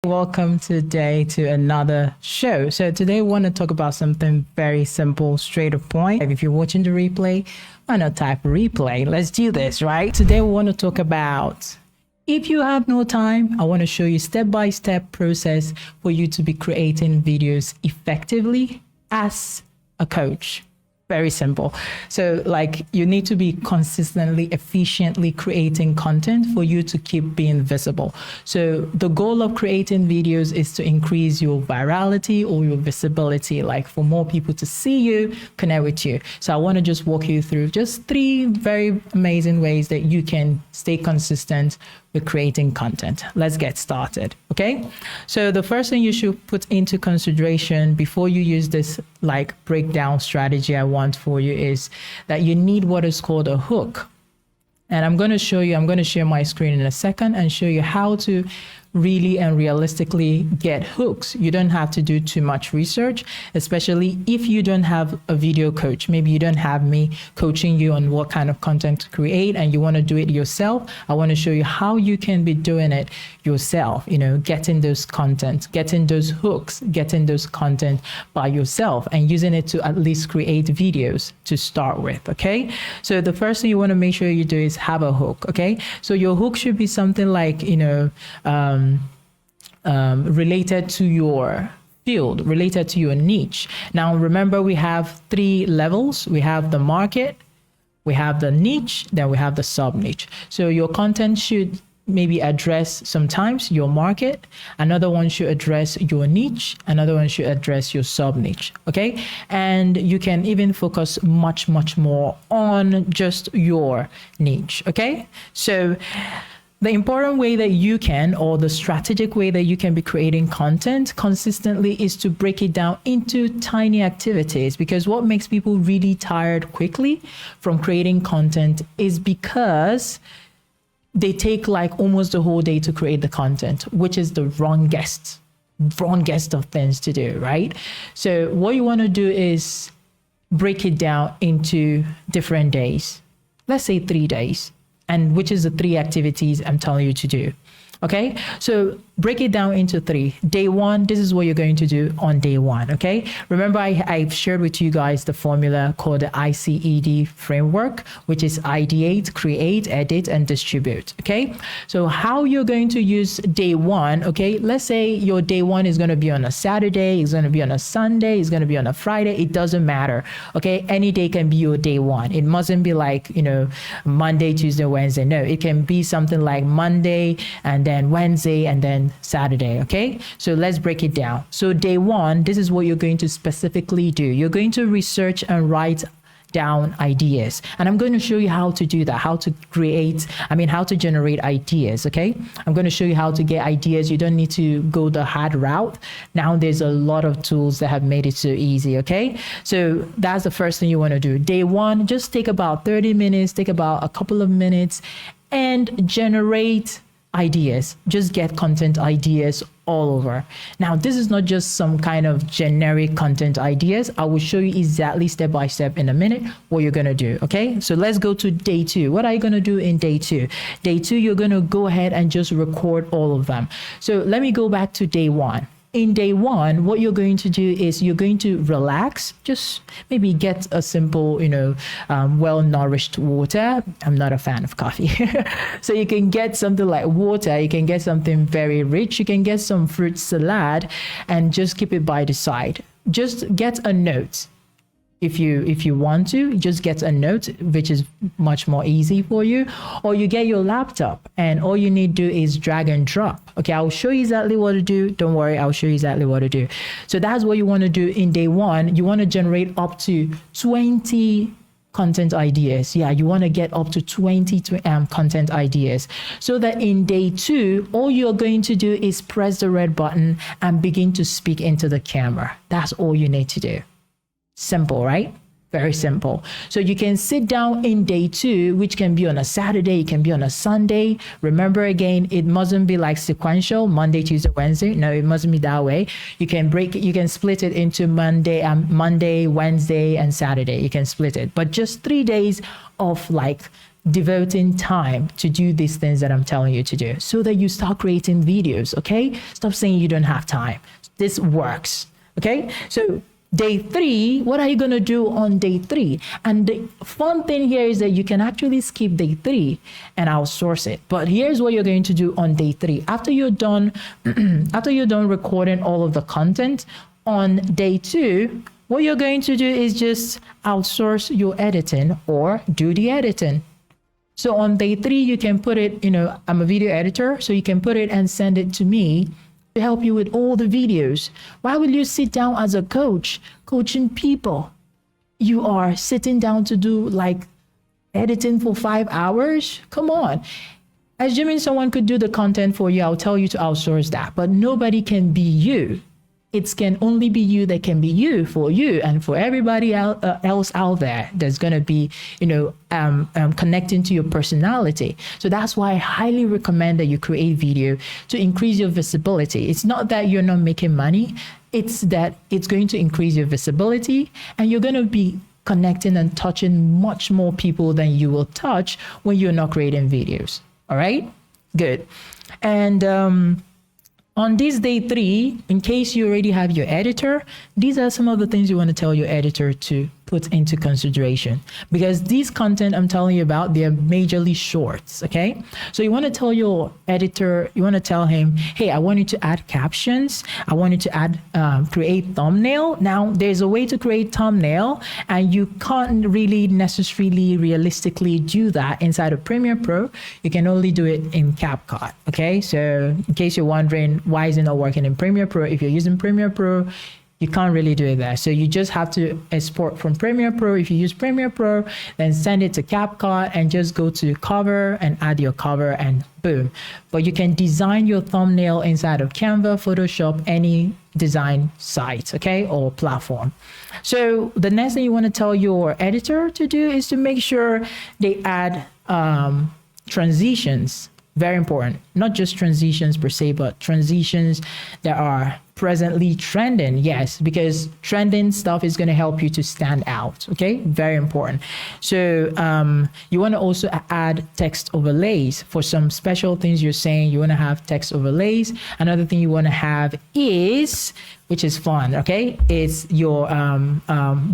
Welcome today to another show. So today we want to talk about something very simple, straight to point. If you're watching the replay, why not type replay? Let's do this, right? Today we want to talk about, if you have no time, I want to show you step-by-step process for you to be creating videos effectively as a coach. Very simple. So you need to be consistently, efficiently creating content for you to keep being visible. So the goal of creating videos is to increase your virality or your visibility, like for more people to see you, connect with you. So I want to just walk you through just 3 very amazing ways that you can stay consistent with creating content. Let's get started. Okay. So the first thing you should put into consideration before you use this breakdown strategy I want for you is that you need what is called a hook. And I'm going to share my screen in a second and show you how to really and realistically get hooks. You don't have to do too much research, especially if you don't have a video coach. Maybe you don't have me coaching you on what kind of content to create and you want to do it yourself. I want to show you how you can be doing it yourself, getting those content, getting those hooks, getting those content by yourself and using it to at least create videos to start with. Okay. So the first thing you want to make sure you do is have a hook. Okay. So your hook should be something like, related to your field, related to your niche. Now, remember, we have 3 levels. We have the market, we have the niche, then we have the sub niche. So your content should maybe address sometimes your market, another one should address your niche, another one should address your sub niche. Okay. And you can even focus much more on just your niche. Okay. So the important way that you can, or the strategic way that you can be creating content consistently is to break it down into tiny activities, because what makes people really tired quickly from creating content is because they take almost the whole day to create the content, which is the wrongest of things to do, right? So what you want to do is break it down into different days. Let's say 3 days. And which is the 3 activities I'm telling you to do. Okay, so break it down into 3. Day 1, this is what you're going to do on day 1. Okay, remember I've shared with you guys the formula called the ICED framework, which is ideate, create, edit, and distribute. Okay, so how you're going to use day 1. Okay, let's say your day 1 is going to be on a Saturday, it's going to be on a Sunday, it's going to be on a Friday. It doesn't matter. Okay, any day can be your day 1. It mustn't be Monday, Tuesday, Wednesday. No, it can be something like Monday and then Wednesday and then Saturday. Okay, so let's break it down. So day 1, this is what you're going to specifically do. You're going to research and write down ideas, and I'm going to show you how to do that, how to generate ideas. Okay, I'm going to show you how to get ideas. You don't need to go the hard route. Now there's a lot of tools that have made it so easy. Okay, so that's the first thing you want to do. Day 1, just take about 30 minutes, take about a couple of minutes and generate ideas. Just get content ideas all over. Now, this is not just some kind of generic content ideas. I will show you exactly step by step in a minute what you're going to do. Okay, so let's go to day 2. What are you going to do in day 2? Day 2, you're going to go ahead and just record all of them. So let me go back to day 1. In day 1, what you're going to do is you're going to relax, just maybe get a simple, well-nourished water. I'm not a fan of coffee. So you can get something like water, you can get something very rich, you can get some fruit salad and just keep it by the side. Just get a note. If you want to, just get a note, which is much more easy for you, or you get your laptop and all you need to do is drag and drop. Okay, I'll show you exactly what to do. Don't worry, I'll show you exactly what to do. So that's what you want to do in day 1. You want to generate up to 20 content ideas. Yeah, you want to get up to 20 content ideas, so that in day 2, all you're going to do is press the red button and begin to speak into the camera. That's all you need to do. Simple, right? Very simple. So you can sit down in day 2, which can be on a Saturday, it can be on a Sunday. Remember, again, it mustn't be like sequential, Monday, Tuesday, Wednesday. No, it mustn't be that way. You can split it into Monday, Wednesday, and Saturday. You can split it, but just 3 days of devoting time to do these things that I'm telling you to do so that you start creating videos, okay? Stop saying you don't have time. This works, okay? So day 3, what are you going to do on day 3? And the fun thing here is that you can actually skip day 3 and outsource it. But here's what you're going to do on day 3. After you're done, after you're done recording all of the content, on day 2, what you're going to do is just outsource your editing or do the editing. So on day 3, you can put it, I'm a video editor, so you can put it and send it to me to help you with all the videos. Why will you sit down as a coach, coaching people? You are sitting down to do like editing for 5 hours? Come on. Assuming someone could do the content for you, I'll tell you to outsource that, but nobody can be you. It can only be you that can be you for you, and for everybody else out there that's going to be, connecting to your personality. So that's why I highly recommend that you create video to increase your visibility. It's not that you're not making money. It's that it's going to increase your visibility, and you're going to be connecting and touching much more people than you will touch when you're not creating videos. All right, good. And, on this day 3, in case you already have your editor, these are some of the things you want to tell your editor to put into consideration, because these content I'm telling you about, they're majorly shorts, okay? So you want to tell your editor, you want to tell him, hey, I want you to add captions. I want you to add, create thumbnail. Now, there's a way to create thumbnail, and you can't really necessarily realistically do that inside of Premiere Pro. You can only do it in CapCut, okay? So in case you're wondering, why is it not working in Premiere Pro? If you're using Premiere Pro, you can't really do it there. So you just have to export from Premiere Pro. If you use Premiere Pro, then send it to CapCut and just go to cover and add your cover and boom. But you can design your thumbnail inside of Canva, Photoshop, any design site, okay, or platform. So the next thing you want to tell your editor to do is to make sure they add transitions. Very important. Not just transitions per se, but transitions that are presently trending. Yes, because trending stuff is going to help you to stand out. Okay, very important. So you want to also add text overlays for some special things you're saying. You want to have text overlays. Another thing you want to have is, which is fun, okay, it's your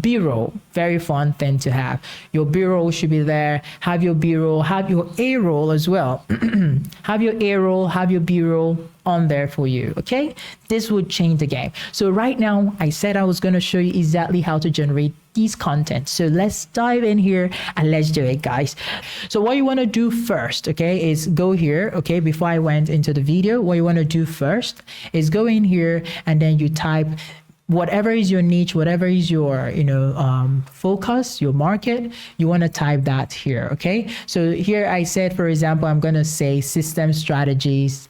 B-roll. Very fun thing to have. Your B-roll should be there. Have your B-roll, have your A-roll as well. Have your A-roll, have your B-roll on there for you, okay? This would change the game. So right now, I said I was going to show you exactly how to generate these content. So let's dive in here and let's do it, guys. So what you want to do first, okay, is go here, okay, before I went into the video, what you want to do first is go in here and then you type whatever is your niche, whatever is your, focus, your market, you want to type that here, okay? So here I said, for example, I'm going to say system strategies,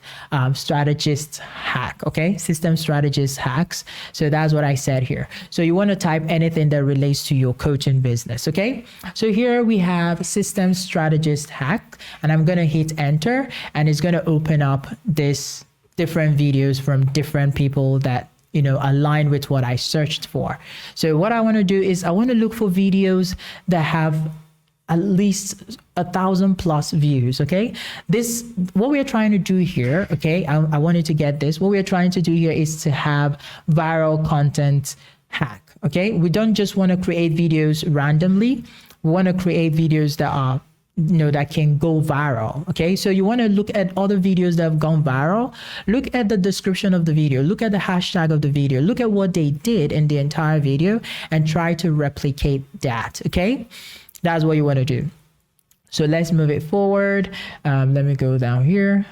strategist hack, okay? System strategist hacks. So that's what I said here. So you want to type anything that relates to your coaching business, okay? So here we have system strategist hack, and I'm going to hit enter, and it's going to open up this different videos from different people that align with what I searched for. So what I want to do is I want to look for videos that have at least 1,000+ views. Okay, what we're trying to do here, okay, I wanted to get this. What we're trying to do here is to have viral content hack. Okay, we don't just want to create videos randomly. We want to create videos that are that can go viral. Okay, so you want to look at other videos that have gone viral. Look at the description of the video, look at the hashtag of the video, look at what they did in the entire video and try to replicate that. Okay, that's what you want to do. So let's move it forward. Let me go down here.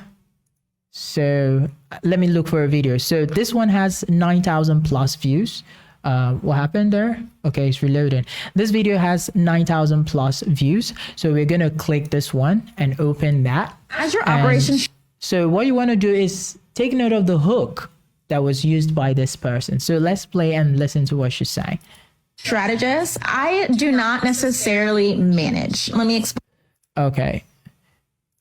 So let me look for a video. So this one has 9,000+ views. What happened there? Okay, it's reloading. This video has 9,000+ views. So we're going to click this one and open that. As your operation. So what you want to do is take note of the hook that was used by this person. So let's play and listen to what she's saying. Strategist, I do not necessarily manage. Let me explain. Okay.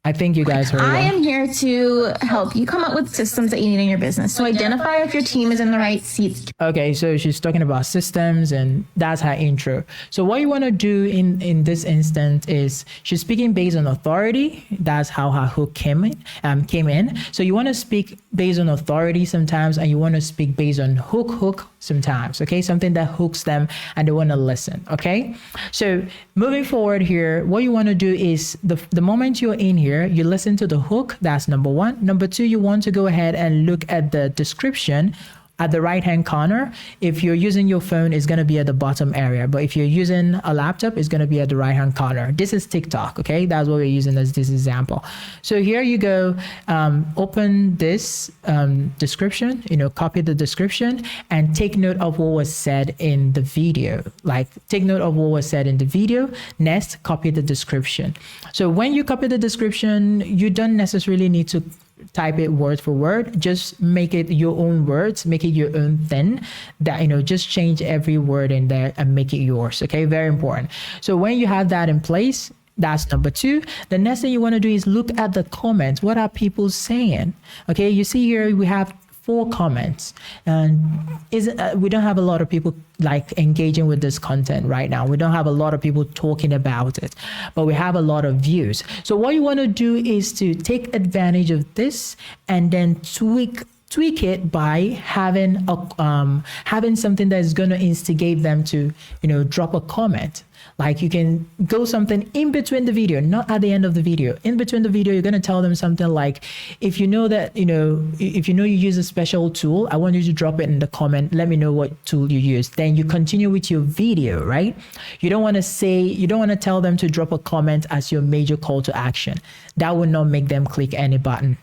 I think you guys heard I that. am here to help you come up with systems that you need in your business. So identify if your team is in the right seats. Okay, so she's talking about systems, and that's her intro. So what you want to do in this instance is she's speaking based on authority. That's how her hook came in. So you want to speak based on authority sometimes, and you want to speak based on hook sometimes. Okay, something that hooks them and they want to listen. Okay, so moving forward here, what you want to do is the moment you're in here, you listen to the hook. That's number one. Number two, you want to go ahead and look at the description at the right hand corner. If you're using your phone, it's going to be at the bottom area, but if you're using a laptop, it's going to be at the right hand corner. This is TikTok. Okay, that's what we're using as this example. So here you go. Open this description, copy the description and take note of what was said in the video. Like, take note of what was said in the video. Next, copy the description. So when you copy the description, you don't necessarily need to type it word for word. Just make it your own words, make it your own thing. That, just change every word in there and make it yours. Okay, very important. So when you have that in place, that's number two. The next thing you want to do is look at the comments. What are people saying? Okay, you see here we have 4 comments, and we don't have a lot of people like engaging with this content right now. We don't have a lot of people talking about it, but we have a lot of views. So what you want to do is to take advantage of this and then tweak it by having something that is going to instigate them to drop a comment. Like, you can go something in between the video, not at the end of the video. In between the video, you're going to tell them something like, if you know you use a special tool, I want you to drop it in the comment. Let me know what tool you use. Then you continue with your video, right? You don't want to tell them to drop a comment as your major call to action. That will not make them click any button.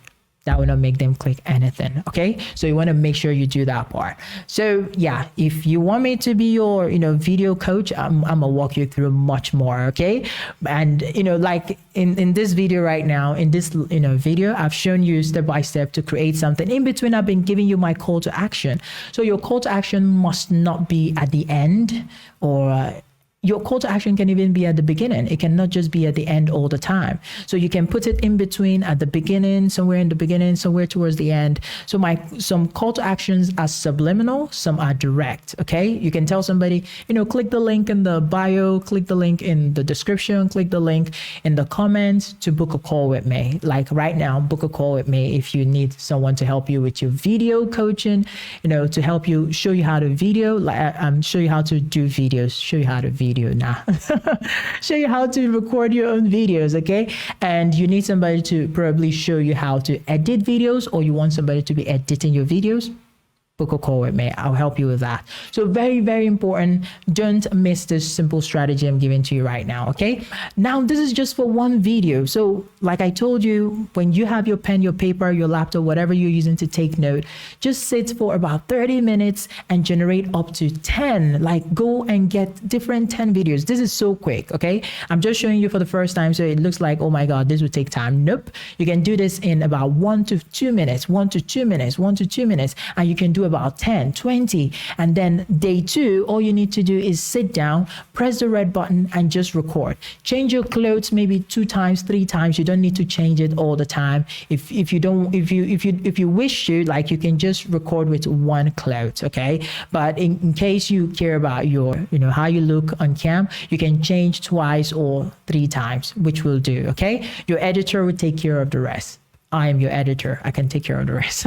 That will not make them click anything. Okay, so you want to make sure you do that part. So yeah, if you want me to be your video coach, I'm gonna walk you through much more. Okay, and like in this video right now, in this video, I've shown you step by step to create something. In between, I've been giving you my call to action. So your call to action must not be at the end, or your call to action can even be at the beginning. It cannot just be at the end all the time. So you can put it in between, at the beginning, somewhere in the beginning, somewhere towards the end. So some call to actions are subliminal, some are direct. Okay, you can tell somebody, click the link in the bio, click the link in the description, click the link in the comments to book a call with me. Like right now, book a call with me if you need someone to help you with your video coaching, to help you, show you how to video, show you how to do videos, show you how to video now. Show you how to record your own videos, okay? And you need somebody to probably show you how to edit videos, or you want somebody to be editing your videos. Book a call with me. I'll help you with that. So very, very important. Don't miss this simple strategy I'm giving to you right now. Okay. Now, this is just for one video. So like I told you, when you have your pen, your paper, your laptop, whatever you're using to take note, just sit for about 30 minutes and generate up to 10. Like, go and get different 10 videos. This is so quick. Okay. I'm just showing you for the first time, so it looks like, oh my God, this would take time. Nope. You can do this in about 1 to 2 minutes, 1 to 2 minutes, 1 to 2 minutes, and you can do about 10, 20. And then day 2, all you need to do is sit down, press the red button and just record. Change your clothes maybe 2 times, 3 times. You don't need to change it all the time. If you wish to, like, you can just record with 1 cloth, okay? But in case you care about your, how you look on cam, you can change twice or 3 times, which will do, okay? Your editor will take care of the rest. I am your editor. I can take care of the rest.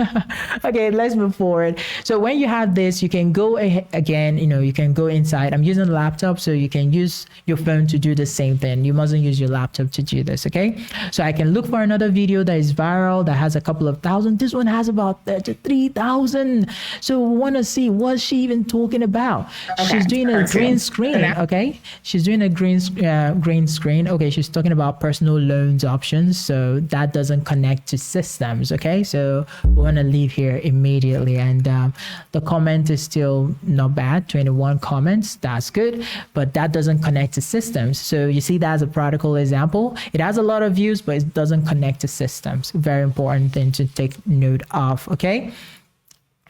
Okay, let's move forward. So when you have this, you can go again, you can go inside. I'm using a laptop, so you can use your phone to do the same thing. You mustn't use your laptop to do this, okay? So I can look for another video that is viral, that has a couple of thousand. This one has about 3,000. So we want to see what's she even talking about. Okay. She's doing a green screen, okay? She's doing a green screen. Okay, she's talking about personal loans options. So that doesn't connect to systems. Okay, so we want to leave here immediately, and the comment is still not bad, 21 comments. That's good, but that doesn't connect to systems. So you see, that's a practical example. It has a lot of views, but it doesn't connect to systems. Very important thing to take note of. Okay,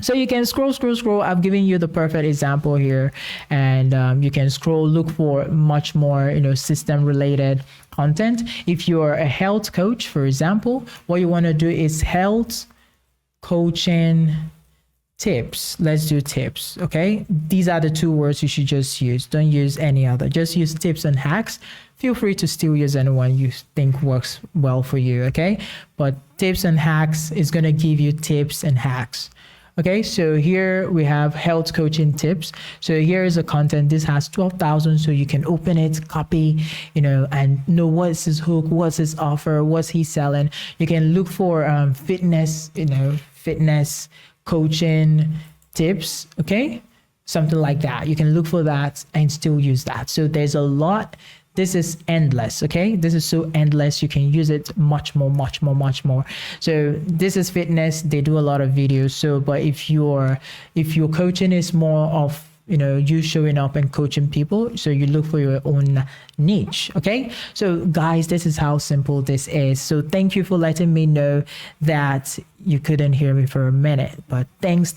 So you can scroll. I've given you the perfect example here, and you can scroll, look for much more, system related content. If you're a health coach, for example, what you want to do is health coaching tips. Let's do tips. Okay. These are the two words you should just use. Don't use any other. Just use tips and hacks. Feel free to still use anyone you think works well for you. Okay. But tips and hacks is going to give you tips and hacks. Okay, so here we have health coaching tips. So here is the content. This has 12,000, so you can open it, copy, and know what's his hook, what's his offer, what's he selling. You can look for fitness, fitness coaching tips. Okay, something like that. You can look for that and still use that. So there's a lot. This is endless. Okay, this is so endless. You can use it much more. So this is fitness. They do a lot of videos. So, but if your coaching is more of you showing up and coaching people, so you look for your own niche. Okay, so guys, this is how simple this is. So thank you for letting me know that you couldn't hear me for a minute, but thanks.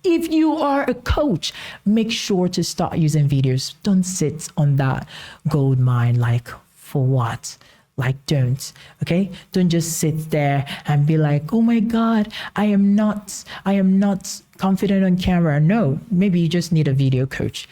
If you are a coach, make sure to start using videos. Don't sit on that gold mine like, for what? Like, don't. Okay, don't just sit there and be like, oh my god, I am not confident on camera. No, maybe you just need a video coach.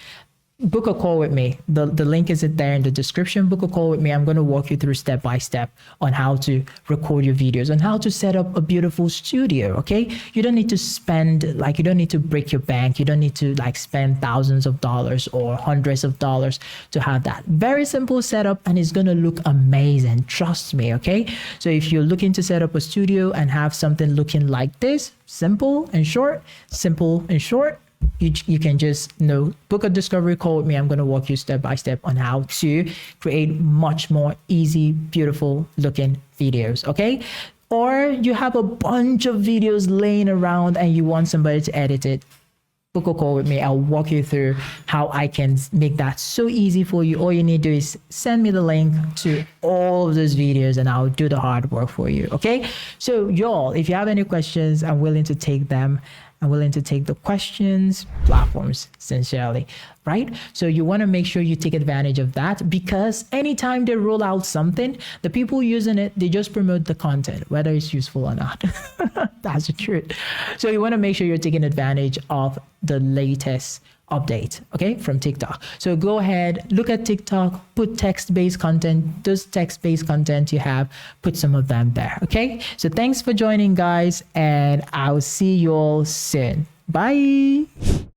Book a call with me. The link is there in the description. Book a call with me. I'm going to walk you through step by step on how to record your videos and how to set up a beautiful studio. Okay, you don't need to spend, you don't need to break your bank. You don't need to spend thousands of dollars or hundreds of dollars to have that. Very simple setup, and it's going to look amazing. Trust me. Okay, so if you're looking to set up a studio and have something looking like this, simple and short, you can just book a discovery call with me. I'm going to walk you step by step on how to create much more easy, beautiful looking videos. Okay, or you have a bunch of videos laying around and you want somebody to edit it. Book a call with me. I'll walk you through how I can make that so easy for you. All you need to do is send me the link to all of those videos and I'll do the hard work for you. Okay, so y'all, if you have any questions, I'm willing to take them. I'm willing to take the questions, platforms, sincerely, right? So you want to make sure you take advantage of that, because anytime they roll out something, the people using it, they just promote the content, whether it's useful or not. That's the truth. So you want to make sure you're taking advantage of the latest update, okay, from TikTok. So go ahead, look at TikTok, put text-based content, those text-based content you have, put some of them there, okay? So thanks for joining, guys, and I'll see you all soon. Bye.